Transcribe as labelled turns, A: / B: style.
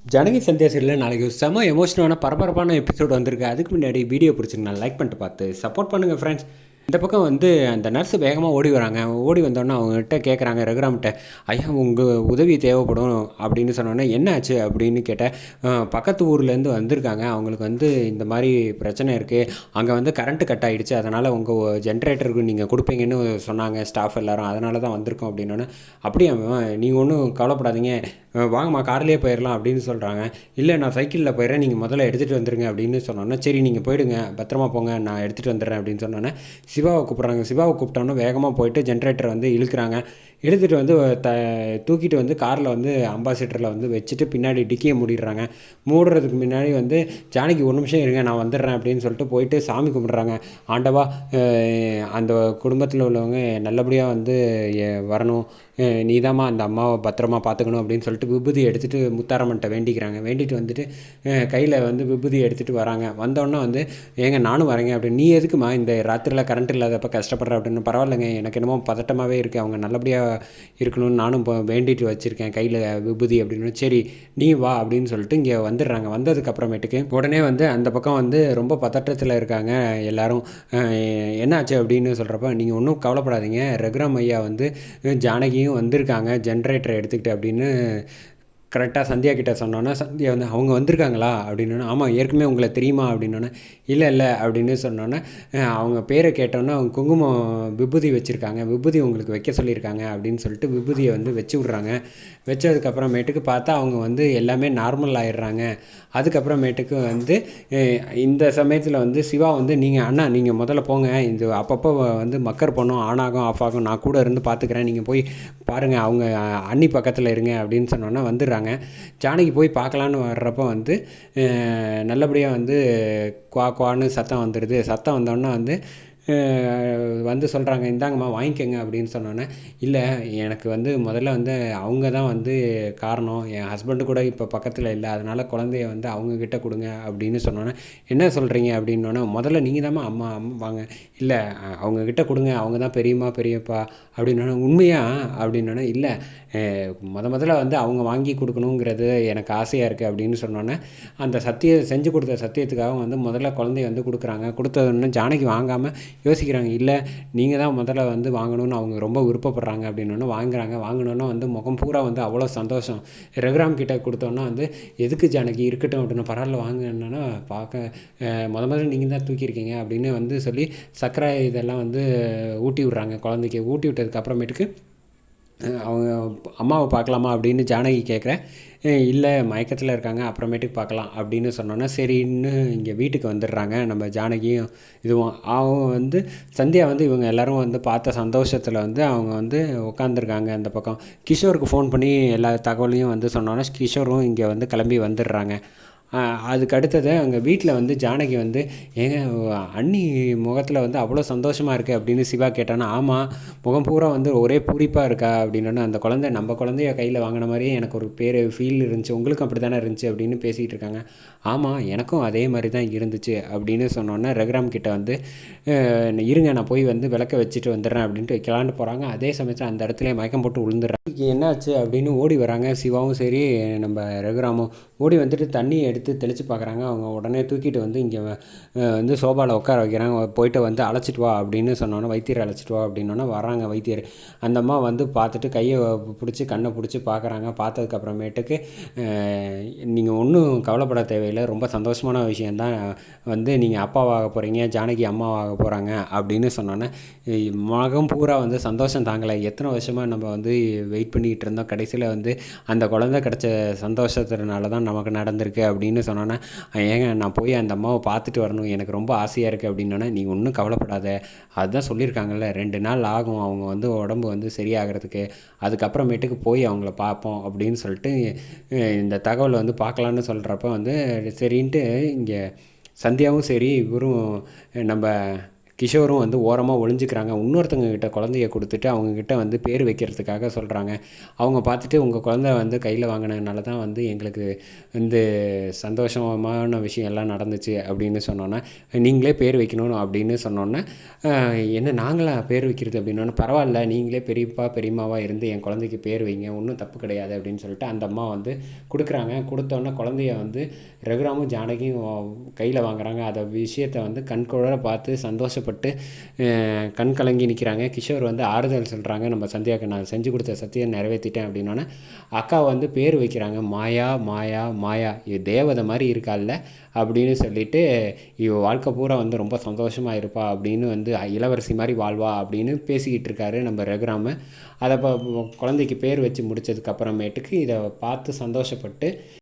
A: ஜனகி சந்தியா சீரியலில் நாளைக்கு ஒரு செம எமோஷனலான பரபரப்பான எபிசோடு வந்திருக்கு. அதுக்கு முன்னாடி வீடியோ பிடிச்சிருந்தா லைக் பண்ணிட்டு பார்த்து சப்போர்ட் பண்ணுங்கள் ஃப்ரெண்ட்ஸ். இந்த பக்கம் வந்து அந்த நர்ஸு வேகமாக ஓடி வராங்க. ஓடி வந்தோடனே அவங்ககிட்ட கேட்குறாங்க ரகுராம்கிட்ட, ஐயா உங்கள் உதவி தேவைப்படும் அப்படின்னு சொன்னோன்னே என்ன ஆச்சு அப்படின்னு கேட்டேன். பக்கத்து ஊர்லேருந்து வந்திருக்காங்க, அவங்களுக்கு வந்து இந்த மாதிரி பிரச்சனை இருக்குது, அங்கே வந்து கரண்ட்டு கட் ஆகிடுச்சு, அதனால் உங்கள் ஜென்ரேட்டருக்கு நீங்கள் கொடுப்பீங்கன்னு சொன்னாங்க ஸ்டாஃப் எல்லோரும், அதனால தான் வந்திருக்கோம் அப்படின்னோன்னே, அப்படியா நீங்கள் ஒன்றும் கவலைப்படாதீங்க, வாங்கம்மா கார்லேயே போயிடலாம் அப்படின்னு சொல்கிறாங்க. இல்லை நான் சைக்கிளில் போயிடுறேன், நீங்கள் முதல்ல எடுத்துகிட்டு வந்துடுங்க அப்படின்னு சொன்னோன்னே, சரி நீங்கள் போயிடுங்க பத்திரமா போங்க நான் எடுத்துகிட்டு வந்துடுறேன் அப்படின்னு சொன்னோன்னே சிவாவை கூப்பிட்றாங்க. சிவாவை கூப்பிட்டோன்னே வேகமாக போயிட்டு ஜென்ரேட்டரை வந்து இழுக்கிறாங்க. எடுத்துகிட்டு வந்து தூக்கிட்டு வந்து காரில் வந்து அம்பாசிடரில் வந்து வச்சுட்டு பின்னாடி டிக்கியை மூடிடுறாங்க. மூடுறதுக்கு முன்னாடி வந்து ஜானகி ஒரு நிமிஷம் இருங்க நான் வந்துடுறேன் அப்படின்னு சொல்லிட்டு போயிட்டு சாமி கும்பிட்றாங்க. ஆண்டவா அந்த குடும்பத்தில் உள்ளவங்க நல்லபடியாக வந்து வரணும், நீதாம்மா அந்த அம்மாவை பத்திரமா பார்த்துக்கணும் அப்படின்னு சொல்லிட்டு விபூதி எடுத்துகிட்டு முத்தாரம்மன்ட்ட வேண்டிக்கிறாங்க. வேண்டிட்டு வந்துட்டு கையில் வந்து விபூதி எடுத்துகிட்டு வராங்க. வந்தோடனே வந்து ஏங்க நானும் வரேங்க அப்படின்னு. நீ எதுக்குமா இந்த ராத்திரியில் கரண்ட் இல்லாதப்போ கஷ்டப்படுற அப்படின்னு. பரவாயில்லைங்க எனக்கு என்னமோ பதட்டமாகவே இருக்குது, அவங்க நல்லபடியாக இருக்கணும்னு நானும் இப்போ வேண்டிட்டு வச்சுருக்கேன் கையில் விபூதி அப்படின்னு. சரி நீ வா அப்படின்னு சொல்லிட்டு இங்கே வந்துடுறாங்க. வந்ததுக்கப்புறமேட்டுக்கு உடனே வந்து அந்த பக்கம் வந்து ரொம்ப பதட்டத்தில் இருக்காங்க எல்லாரும். என்னாச்சு அப்படின்னு சொல்கிறப்ப, நீங்கள் ஒன்றும் கவலைப்படாதீங்க, ரகுராம் ஐயா வந்து ஜானகியும் வந்திருக்காங்க ஜென்ரேட்டரை எடுத்துக்கிட்டு அப்படின்னு கரெக்டாக சந்தியா கிட்டே சொன்னோன்னே, சந்தியா வந்து அவங்க வந்திருக்காங்களா அப்படின்னோன்னே, ஆமாம் ஏற்கனவே உங்களை தெரியுமா அப்படின்னோன்னே, இல்லை இல்லை அப்படின்னு சொன்னோன்னே, அவங்க பேரை கேட்டோன்னே அவங்க குங்குமம் விபூதி வச்சுருக்காங்க, விபூதி உங்களுக்கு வைக்க சொல்லியிருக்காங்க அப்படின்னு சொல்லிட்டு விபூதியை வந்து வச்சு விட்றாங்க. வச்சதுக்கப்புறமேட்டுக்கு பார்த்தா அவங்க வந்து எல்லாமே நார்மல் ஆயிடுறாங்க. அதுக்கப்புறமேட்டுக்கு வந்து இந்த சமயத்தில் வந்து சிவா வந்து, நீங்கள் அண்ணா நீங்கள் முதல்ல போங்க, இந்த அப்பப்போ வந்து மக்கர் பண்ணும், ஆன் ஆகும் ஆஃப் ஆகும், நான் கூட இருந்து பார்த்துக்கிறேன், நீங்கள் போய் பாருங்கள் அவங்க அண்ணி பக்கத்தில் இருங்க அப்படின்னு சொன்னோன்னே வந்துடுறாங்க. ஜானகி போய் பார்க்கலான்னு வர்றப்போ வந்து நல்லபடியாக வந்து குவா குவான்னு சத்தம் வந்துடுது. சத்தம் வந்தோடனே வந்து வந்து சொல்கிறாங்க, இந்தாங்கம்மா வாங்கிக்கோங்க அப்படின்னு சொன்னோன்னே, இல்லை எனக்கு வந்து முதல்ல வந்து அவங்க தான் வந்து காரணம், என் ஹஸ்பண்டு கூட இப்போ பக்கத்தில் இல்லை, அதனால் குழந்தைய வந்து அவங்கக்கிட்ட கொடுங்க அப்படின்னு சொன்னோன்னே, என்ன சொல்கிறீங்க அப்படின்னோடனே, முதல்ல நீங்கள் தாம்மா அம்மா அம்மா வாங்க, இல்லை அவங்கக்கிட்ட கொடுங்க, அவங்க தான் பெரியம்மா பெரியப்பா அப்படின்னோடனே, உண்மையா அப்படின்னோடனே, இல்லை முதல்ல வந்து அவங்க வாங்கி கொடுக்கணுங்கிறது எனக்கு ஆசையாக இருக்குது அப்படின்னு சொன்னோன்னே, அந்த செஞ்சு கொடுத்த சத்தியத்துக்காக வந்து முதல்ல குழந்தைய வந்து கொடுக்குறாங்க. கொடுத்ததுன்னு ஜானகி வாங்காமல் யோசிக்கிறாங்க, இல்லை நீங்கள் தான் முதல்ல வந்து வாங்கணும்னு அவங்க ரொம்ப விருப்பப்படுறாங்க அப்படின்னோடனே வாங்குறாங்க. வாங்கினோன்னே வந்து முகம் பூரா வந்து அவ்வளோ சந்தோஷம். ரகுராம் கிட்டே கொடுத்தோன்னா வந்து, எதுக்கு ஜானகி இருக்கட்டும் அப்படின்னு, பரவாயில்ல வாங்கினோன்னா பார்க்க முதல்ல நீங்கள் தான் தூக்கியிருக்கீங்க அப்படின்னு வந்து சொல்லி சர்க்கரை இதெல்லாம் வந்து ஊட்டி விட்றாங்க குழந்தைக்கு. ஊட்டி விட்டதுக்கப்புறமேட்டுக்கு அவங்க அம்மாவை பார்க்கலாமா அப்படின்னு ஜானகி கேட்குறேன். இல்லை மயக்கத்தில் இருக்காங்க, அப்புறமேட்டுக்கு பார்க்கலாம் அப்படின்னு சொன்னோன்னா சரின்னு இங்கே வீட்டுக்கு வந்துடுறாங்க. நம்ம ஜானகியும் இதுவும் அவங்க வந்து சந்தியா வந்து இவங்க எல்லோரும் வந்து பார்த்த சந்தோஷத்தில் வந்து அவங்க வந்து உட்காந்துருக்காங்க. அந்த பக்கம் கிஷோருக்கு ஃபோன் பண்ணி எல்லா தகவலையும் வந்து சொன்னோன்னா கிஷோரும் இங்கே வந்து கிளம்பி வந்துடுறாங்க. அதுக்கு அடுத்தது அங்கே வீட்டில் வந்து ஜானகி வந்து, ஏங்க அண்ணி முகத்தில் வந்து அவ்வளோ சந்தோஷமாக இருக்குது அப்படின்னு சிவா கேட்டானா, ஆமாம் முகம் பூரா வந்து ஒரே பூரிப்பாக இருக்கா அப்படின்னோன்னு, அந்த குழந்தை நம்ம குழந்தைய கையில் வாங்கின மாதிரியே எனக்கு ஒரு ஃபீல் இருந்துச்சு, உங்களுக்கும் அப்படி தானே இருந்துச்சு அப்படின்னு பேசிகிட்டு இருக்காங்க. ஆமாம் எனக்கும் அதே மாதிரி தான் இருந்துச்சு அப்படின்னு சொன்னோன்னே, ரகுராம் கிட்டே வந்து இருங்க நான் போய் வந்து விளக்க வச்சுட்டு வந்துடுறேன் அப்படின்ட்டு வைக்கலான்னு போகிறாங்க. அதே சமயத்தில் அந்த இடத்துல மயக்கம் போட்டு விழுந்துடுறாங்க. என்னாச்சு அப்படின்னு ஓடி வராங்க. சிவாவும் சரி நம்ம ரகுராமும் ஓடி வந்துட்டு தண்ணியை எடுத்து தெளித்து பார்க்குறாங்க. அவங்க உடனே தூக்கிட்டு வந்து இங்கே வந்து சோபாவில் உட்கார வைக்கிறாங்க. போயிட்டு வந்து அழைச்சிட்டு வா அப்படின்னு சொன்னோன்னே, வைத்தியரை அழைச்சிட்டு வா அப்படின்னோன்னே வராங்க வைத்தியர். அந்த அம்மா வந்து பார்த்துட்டு கையை பிடிச்சி கண்ணை பிடிச்சி பார்க்குறாங்க. பார்த்ததுக்கப்புறமேட்டுக்கு, நீங்கள் ஒன்றும் கவலைப்பட தேவையில்லை, ரொம்ப சந்தோஷமான விஷயந்தான், வந்து நீங்கள் அப்பாவாக போகிறீங்க, ஜானகி அம்மாவாக போகிறாங்க அப்படின்னு சொன்னோன்னே மகம் பூரா வந்து சந்தோஷம் தாங்கலை. எத்தனை வருஷமாக நம்ம வந்து வெயிட் பண்ணிகிட்டு இருந்தோம், கடைசியில் வந்து அந்த குழந்தை கிடச்ச சந்தோஷத்தினால தான் நமக்கு நடந்திருக்கு அப்படின்னு சொன்னோன்னே, ஏங்க நான் போய் அந்த அம்மாவை பார்த்துட்டு வரணும், எனக்கு ரொம்ப ஆசையாக இருக்குது அப்படின்னோன்னே, நீங்கள் ஒன்றும் கவலைப்படாத, அதுதான் சொல்லியிருக்காங்கல்ல 2 நாள் ஆகும் அவங்க வந்து உடம்பு வந்து சரியாகிறதுக்கு, அதுக்கப்புறமேட்டுக்கு போய் அவங்கள பார்ப்போம் அப்படின்னு சொல்லிட்டு இந்த தகவலை வந்து பார்க்கலான்னு சொல்கிறப்ப வந்து சரின்ட்டு இங்கே சந்தியாவும் சரி இவரும் நம்ம கிஷோரும் வந்து ஓரமாக ஒளிஞ்சிக்கிறாங்க. இன்னொருத்தவங்க கிட்ட குழந்தைய கொடுத்துட்டு அவங்கக்கிட்ட வந்து பேர் வைக்கிறதுக்காக சொல்கிறாங்க. அவங்க பார்த்துட்டு உங்கள் குழந்தை வந்து கையில் வாங்கினதுனால தான் வந்து எங்களுக்கு வந்து சந்தோஷமான விஷயம் எல்லாம் நடந்துச்சு அப்படின்னு சொன்னோன்னே, நீங்களே பேர் வைக்கணும் அப்படின்னு சொன்னோன்னே, என்ன நாங்களா பேர் வைக்கிறது அப்படின்னோடனே, பரவாயில்ல நீங்களே பெரியப்பா பெரியம்மாவாக இருந்து என் குழந்தைக்கு பேர் வைங்க, ஒன்றும் தப்பு கிடையாது அப்படின்னு சொல்லிட்டு அந்த அம்மா வந்து கொடுக்குறாங்க. கொடுத்தோன்னே குழந்தைய வந்து ரகுராமும் ஜானகியும் கையில் வாங்குறாங்க. அதை விஷயத்தை வந்து கண்குளிர பார்த்து சந்தோஷப்பட்டு கண் கலங்கி நிற்கிறாங்க. கிஷோர் வந்து ஆறுதல் சொல்கிறாங்க, நம்ம சந்தியாவுக்கு நான் செஞ்சு கொடுத்த சத்தியம் நிறைவேற்றிட்டேன் அப்படின்னோடனே அக்கா வந்து பேர் வைக்கிறாங்க. மாயா மாயா மாயா, இது தேவதை மாதிரி இருக்கால்ல அப்படின்னு சொல்லிட்டு, இவ வாழ்க்கை பூரா வந்து ரொம்ப சந்தோஷமாக இருப்பா அப்படின்னு வந்து இளவரசி மாதிரி வாழ்வா அப்படின்னு பேசிக்கிட்டு இருக்காரு நம்ம ரகுராம. அதை குழந்தைக்கு பேர் வச்சு முடித்ததுக்கப்புறமேட்டுக்கு இதை பார்த்து சந்தோஷப்பட்டு